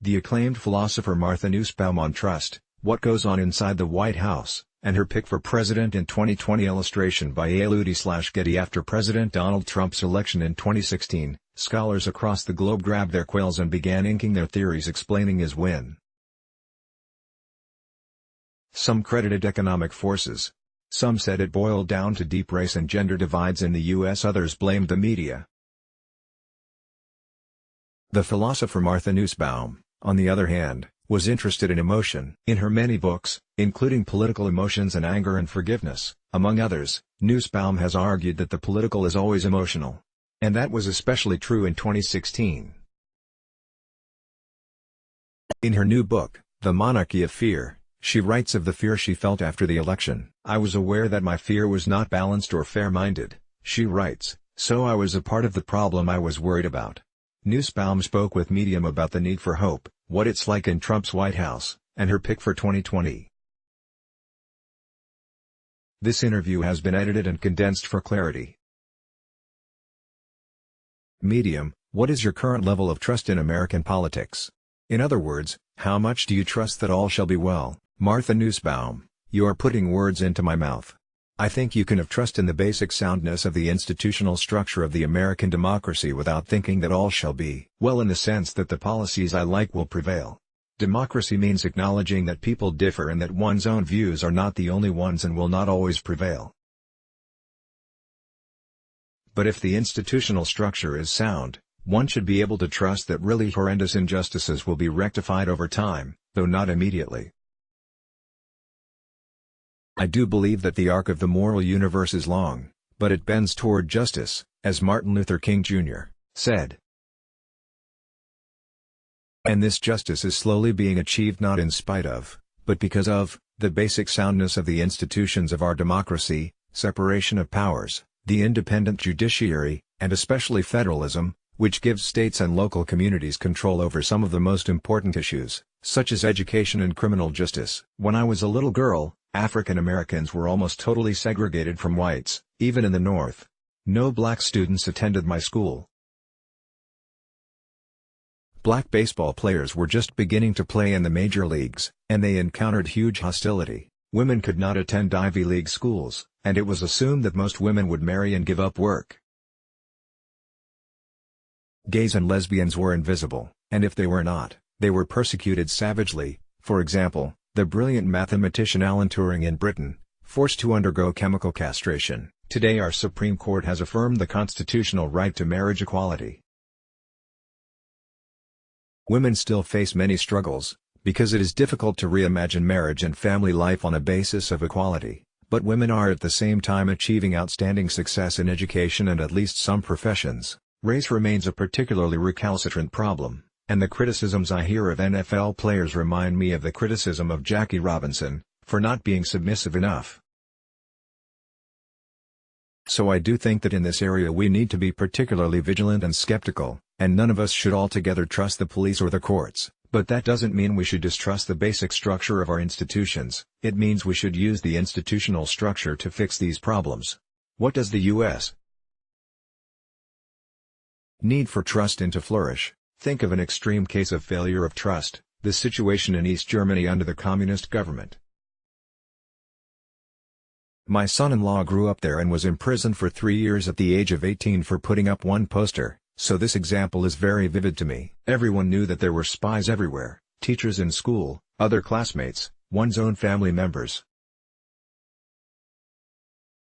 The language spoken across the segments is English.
The acclaimed philosopher Martha Nussbaum on trust, what goes on inside the White House, and her pick for president in 2020. Illustration by Aleutie / Getty. After President Donald Trump's election in 2016, scholars across the globe grabbed their quills and began inking their theories explaining his win. Some credited economic forces. Some said it boiled down to deep race and gender divides in the U.S. Others blamed the media. The philosopher Martha Nussbaum, on the other hand, was interested in emotion. In her many books, including Political Emotions and Anger and Forgiveness, among others, Nussbaum has argued that the political is always emotional. And that was especially true in 2016. In her new book, The Monarchy of Fear, she writes of the fear she felt after the election. "I was aware that my fear was not balanced or fair-minded," she writes, "so I was a part of the problem I was worried about." Nussbaum spoke with Medium about the need for hope, what it's like in Trump's White House, and her pick for 2020. This interview has been edited and condensed for clarity. Medium, what is your current level of trust in American politics? In other words, how much do you trust that all shall be well? Martha Nussbaum, you are putting words into my mouth. I think you can have trust in the basic soundness of the institutional structure of the American democracy without thinking that all shall be well, in the sense that the policies I like will prevail. Democracy means acknowledging that people differ and that one's own views are not the only ones and will not always prevail. But if the institutional structure is sound, one should be able to trust that really horrendous injustices will be rectified over time, though not immediately. I do believe that the arc of the moral universe is long, but it bends toward justice, as Martin Luther King Jr. said. And this justice is slowly being achieved not in spite of, but because of, the basic soundness of the institutions of our democracy, separation of powers, the independent judiciary, and especially federalism, which gives states and local communities control over some of the most important issues, such as education and criminal justice. When I was a little girl, African Americans were almost totally segregated from whites, even in the North. No black students attended my school. Black baseball players were just beginning to play in the major leagues, and they encountered huge hostility. Women could not attend Ivy League schools, and it was assumed that most women would marry and give up work. Gays and lesbians were invisible, and if they were not, they were persecuted savagely. For example, the brilliant mathematician Alan Turing in Britain, forced to undergo chemical castration. Today our Supreme Court has affirmed the constitutional right to marriage equality. Women still face many struggles, because it is difficult to reimagine marriage and family life on a basis of equality, but women are at the same time achieving outstanding success in education and at least some professions. Race remains a particularly recalcitrant problem, and the criticisms I hear of NFL players remind me of the criticism of Jackie Robinson, for not being submissive enough. So I do think that in this area we need to be particularly vigilant and skeptical, and none of us should altogether trust the police or the courts. But that doesn't mean we should distrust the basic structure of our institutions. It means we should use the institutional structure to fix these problems. What does the U.S. need for trust and to flourish? Think of an extreme case of failure of trust, the situation in East Germany under the communist government. My son-in-law grew up there and was imprisoned for 3 years at the age of 18 for putting up one poster, so this example is very vivid to me. Everyone knew that there were spies everywhere, teachers in school, other classmates, one's own family members.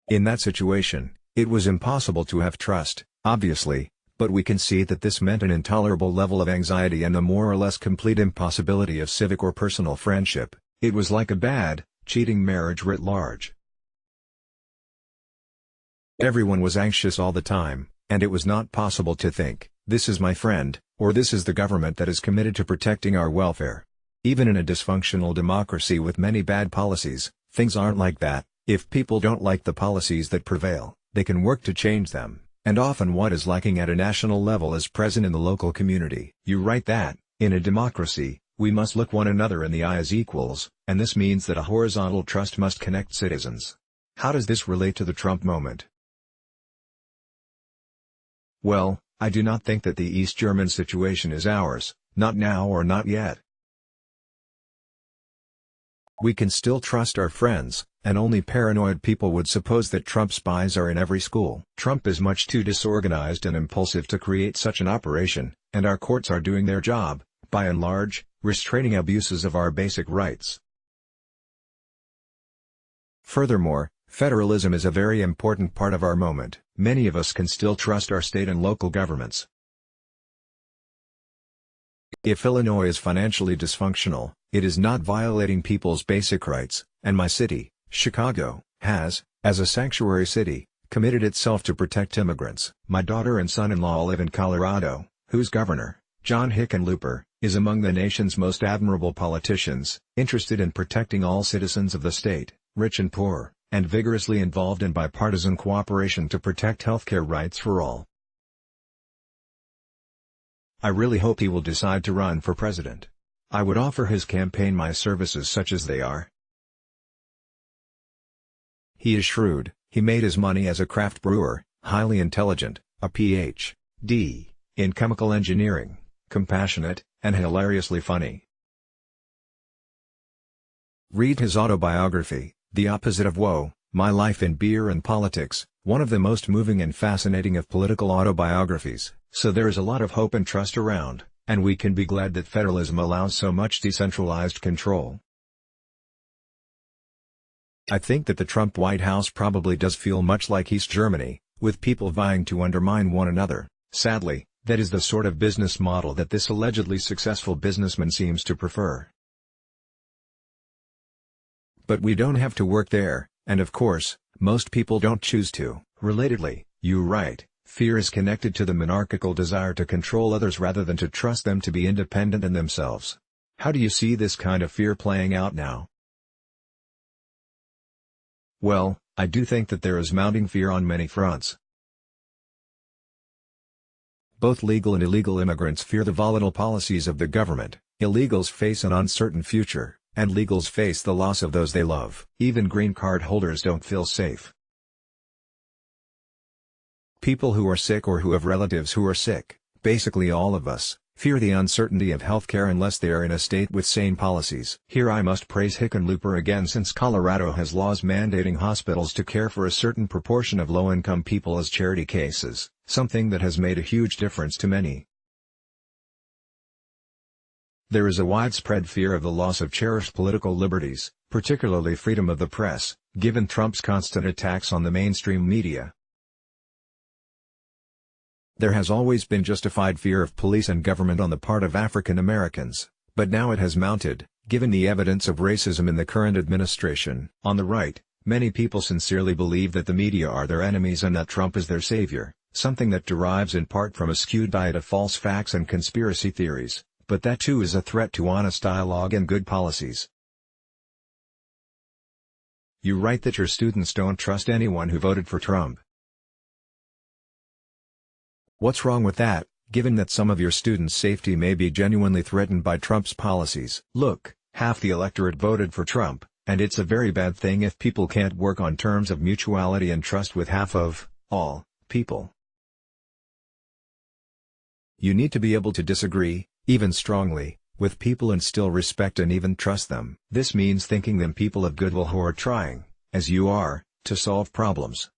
In that situation, it was impossible to have trust, obviously, but we can see that this meant an intolerable level of anxiety and the more or less complete impossibility of civic or personal friendship. It was like a bad, cheating marriage writ large. Everyone was anxious all the time, and it was not possible to think, this is my friend, or this is the government that is committed to protecting our welfare. Even in a dysfunctional democracy with many bad policies, things aren't like that. If people don't like the policies that prevail, they can work to change them. And often what is lacking at a national level is present in the local community. You write that, in a democracy, we must look one another in the eye as equals, and this means that a horizontal trust must connect citizens. How does this relate to the Trump moment? Well, I do not think that the East German situation is ours, not now or not yet. We can still trust our friends, and only paranoid people would suppose that Trump spies are in every school. Trump is much too disorganized and impulsive to create such an operation, and our courts are doing their job, by and large, restraining abuses of our basic rights. Furthermore, federalism is a very important part of our moment. Many of us can still trust our state and local governments. If Illinois is financially dysfunctional, it is not violating people's basic rights, and my city, Chicago, has, as a sanctuary city, committed itself to protect immigrants. My daughter and son-in-law live in Colorado, whose governor, John Hickenlooper, is among the nation's most admirable politicians, interested in protecting all citizens of the state, rich and poor, and vigorously involved in bipartisan cooperation to protect healthcare rights for all. I really hope he will decide to run for president. I would offer his campaign my services such as they are. He is shrewd, he made his money as a craft brewer, highly intelligent, a Ph.D. in chemical engineering, compassionate, and hilariously funny. Read his autobiography, The Opposite of Woe, My Life in Beer and Politics, one of the most moving and fascinating of political autobiographies. So there is a lot of hope and trust around, and we can be glad that federalism allows so much decentralized control. I think that the Trump White House probably does feel much like East Germany, with people vying to undermine one another. Sadly, that is the sort of business model that this allegedly successful businessman seems to prefer. But we don't have to work there, and of course, most people don't choose to. Relatedly, you write, fear is connected to the monarchical desire to control others rather than to trust them to be independent in themselves. How do you see this kind of fear playing out now? Well, I do think that there is mounting fear on many fronts. Both legal and illegal immigrants fear the volatile policies of the government. Illegals face an uncertain future, and legals face the loss of those they love. Even green card holders don't feel safe. People who are sick or who have relatives who are sick, basically all of us, fear the uncertainty of healthcare unless they are in a state with sane policies. Here I must praise Hickenlooper again, since Colorado has laws mandating hospitals to care for a certain proportion of low-income people as charity cases, something that has made a huge difference to many. There is a widespread fear of the loss of cherished political liberties, particularly freedom of the press, given Trump's constant attacks on the mainstream media. There has always been justified fear of police and government on the part of African Americans, but now it has mounted, given the evidence of racism in the current administration. On the right, many people sincerely believe that the media are their enemies and that Trump is their savior, something that derives in part from a skewed diet of false facts and conspiracy theories, but that too is a threat to honest dialogue and good policies. You write that your students don't trust anyone who voted for Trump. What's wrong with that, given that some of your students' safety may be genuinely threatened by Trump's policies? Look, half the electorate voted for Trump, and it's a very bad thing if people can't work on terms of mutuality and trust with half of, all, people. You need to be able to disagree, even strongly, with people and still respect and even trust them. This means thinking them people of goodwill who are trying, as you are, to solve problems.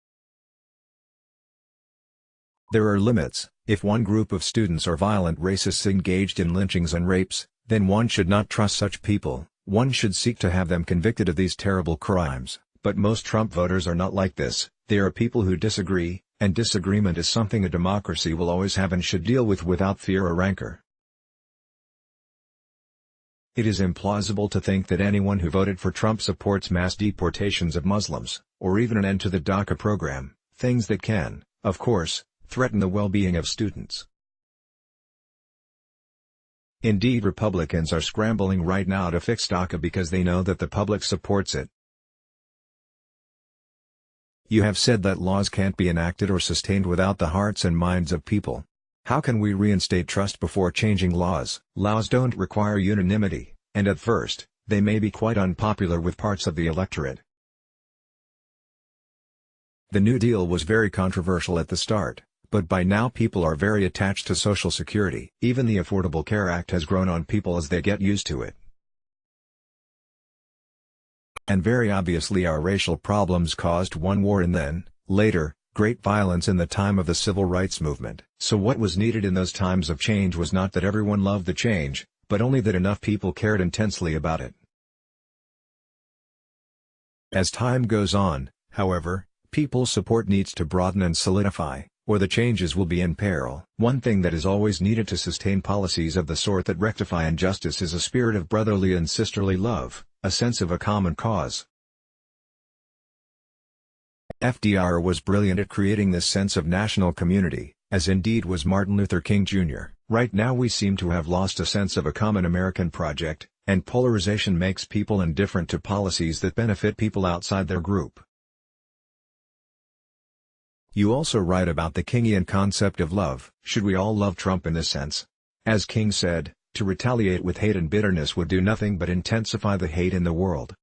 There are limits. If one group of students are violent racists engaged in lynchings and rapes, then one should not trust such people. One should seek to have them convicted of these terrible crimes. But most Trump voters are not like this. They are people who disagree, and disagreement is something a democracy will always have and should deal with without fear or rancor. It is implausible to think that anyone who voted for Trump supports mass deportations of Muslims, or even an end to the DACA program, things that can, of course, threaten the well-being of students. Indeed, Republicans are scrambling right now to fix DACA because they know that the public supports it. You have said that laws can't be enacted or sustained without the hearts and minds of people. How can we reinstate trust before changing laws? Laws don't require unanimity, and at first, they may be quite unpopular with parts of the electorate. The New Deal was very controversial at the start, But by now people are very attached to Social Security. Even the Affordable Care Act has grown on people as they get used to it. And very obviously our racial problems caused one war and then, later, great violence in the time of the Civil Rights Movement. So what was needed in those times of change was not that everyone loved the change, but only that enough people cared intensely about it. As time goes on, however, people's support needs to broaden and solidify, or the changes will be in peril. One thing that is always needed to sustain policies of the sort that rectify injustice is a spirit of brotherly and sisterly love, a sense of a common cause. FDR was brilliant at creating this sense of national community, as indeed was Martin Luther King Jr. Right now we seem to have lost a sense of a common American project, and polarization makes people indifferent to policies that benefit people outside their group. You also write about the Kingian concept of love. Should we all love Trump in this sense? As King said, to retaliate with hate and bitterness would do nothing but intensify the hate in the world.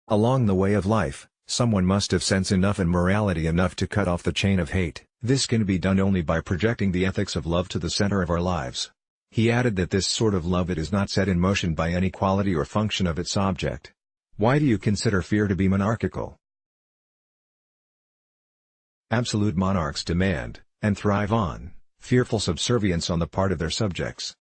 Along the way of life, someone must have sense enough and morality enough to cut off the chain of hate. This can be done only by projecting the ethics of love to the center of our lives. He added that this sort of love it is not set in motion by any quality or function of its object. Why do you consider fear to be monarchical? Absolute monarchs demand, and thrive on, fearful subservience on the part of their subjects.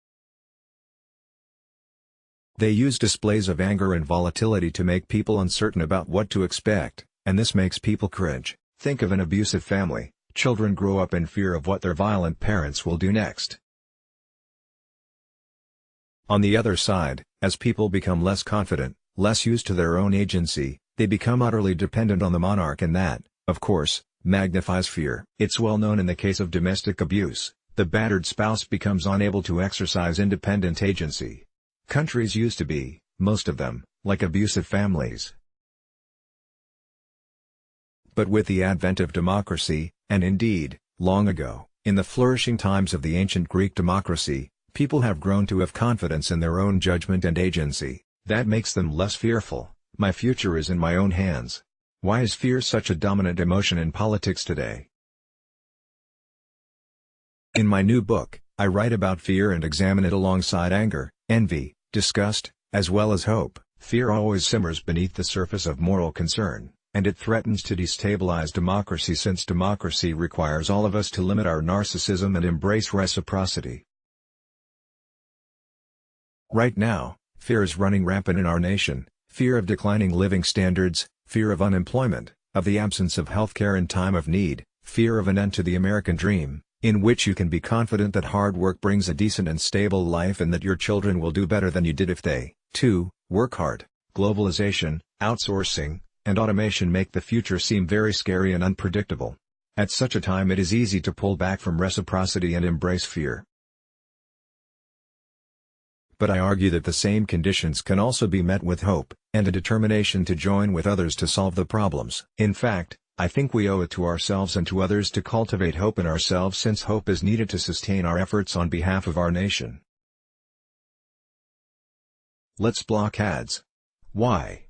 They use displays of anger and volatility to make people uncertain about what to expect, and this makes people cringe. Think of an abusive family. Children grow up in fear of what their violent parents will do next. On the other side, as people become less confident, less used to their own agency, they become utterly dependent on the monarch, and that, of course, magnifies fear. It's well known in the case of domestic abuse, the battered spouse becomes unable to exercise independent agency. Countries used to be, most of them, like abusive families. But with the advent of democracy, and indeed, long ago, in the flourishing times of the ancient Greek democracy, people have grown to have confidence in their own judgment and agency. That makes them less fearful. My future is in my own hands. Why is fear such a dominant emotion in politics today? In my new book, I write about fear and examine it alongside anger, envy, disgust, as well as hope. Fear always simmers beneath the surface of moral concern, and it threatens to destabilize democracy, since democracy requires all of us to limit our narcissism and embrace reciprocity. Right now, fear is running rampant in our nation: fear of declining living standards, fear of unemployment, of the absence of health care in time of need, fear of an end to the American dream, in which you can be confident that hard work brings a decent and stable life and that your children will do better than you did if they, too, work hard. Globalization, outsourcing, and automation make the future seem very scary and unpredictable. At such a time it is easy to pull back from reciprocity and embrace fear. But I argue that the same conditions can also be met with hope, and a determination to join with others to solve the problems. In fact, I think we owe it to ourselves and to others to cultivate hope in ourselves, since hope is needed to sustain our efforts on behalf of our nation. Let's block ads. Why?